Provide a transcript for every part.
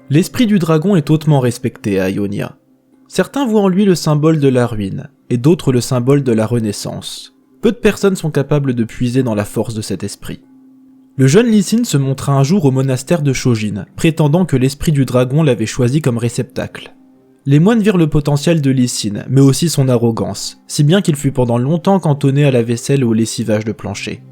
L'esprit du dragon est hautement respecté à Ionia. Certains voient en lui le symbole de la ruine, et d'autres le symbole de la renaissance. Peu de personnes sont capables de puiser dans la force de cet esprit. Le jeune Lee Sin se montra un jour au monastère de Shojin, prétendant que l'esprit du dragon l'avait choisi comme réceptacle. Les moines virent le potentiel de Lee Sin, mais aussi son arrogance, si bien qu'il fut pendant longtemps cantonné à la vaisselle et au lessivage de plancher.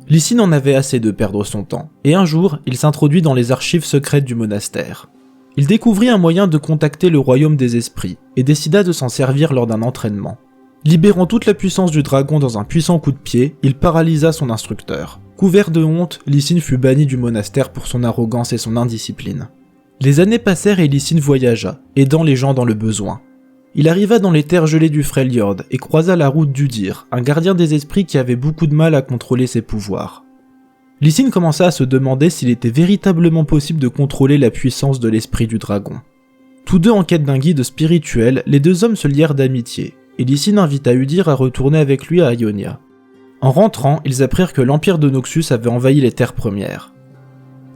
Lee Sin en avait assez de perdre son temps, et un jour, il s'introduit dans les archives secrètes du monastère. Il découvrit un moyen de contacter le royaume des esprits, et décida de s'en servir lors d'un entraînement. Libérant toute la puissance du dragon dans un puissant coup de pied, il paralysa son instructeur. Couvert de honte, Lee Sin fut banni du monastère pour son arrogance et son indiscipline. Les années passèrent et Lee Sin voyagea, aidant les gens dans le besoin. Il arriva dans les terres gelées du Freljord et croisa la route d'Udir, un gardien des esprits qui avait beaucoup de mal à contrôler ses pouvoirs. Lee Sin commença à se demander s'il était véritablement possible de contrôler la puissance de l'esprit du dragon. Tous deux en quête d'un guide spirituel, les deux hommes se lièrent d'amitié, et Lee Sin invita Udir à retourner avec lui à Ionia. En rentrant, ils apprirent que l'empire de Noxus avait envahi les terres premières.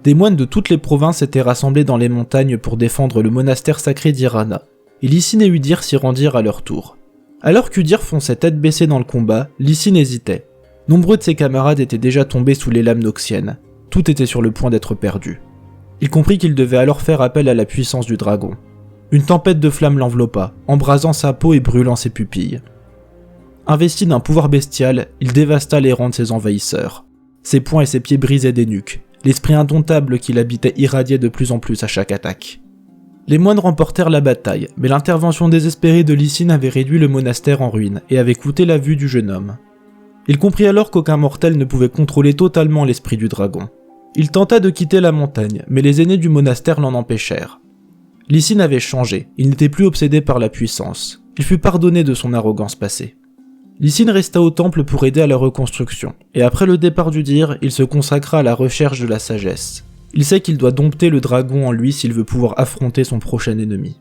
Des moines de toutes les provinces étaient rassemblés dans les montagnes pour défendre le monastère sacré d'Irana, et Lee Sin et Udir s'y rendirent à leur tour. Alors qu'Udir fonçait tête baissée dans le combat, Lee Sin hésitait. Nombreux de ses camarades étaient déjà tombés sous les lames noxiennes. Tout était sur le point d'être perdu. Il comprit qu'il devait alors faire appel à la puissance du dragon. Une tempête de flammes l'enveloppa, embrasant sa peau et brûlant ses pupilles. Investi d'un pouvoir bestial, il dévasta les rangs de ses envahisseurs. Ses poings et ses pieds brisaient des nuques. L'esprit indomptable qui l'habitait irradiait de plus en plus à chaque attaque. Les moines remportèrent la bataille, mais l'intervention désespérée de Lee Sin avait réduit le monastère en ruine et avait coûté la vue du jeune homme. Il comprit alors qu'aucun mortel ne pouvait contrôler totalement l'esprit du dragon. Il tenta de quitter la montagne, mais les aînés du monastère l'en empêchèrent. Lee Sin avait changé, il n'était plus obsédé par la puissance. Il fut pardonné de son arrogance passée. Lee Sin resta au temple pour aider à la reconstruction, et après le départ d'Udir, il se consacra à la recherche de la sagesse. Il sait qu'il doit dompter le dragon en lui s'il veut pouvoir affronter son prochain ennemi.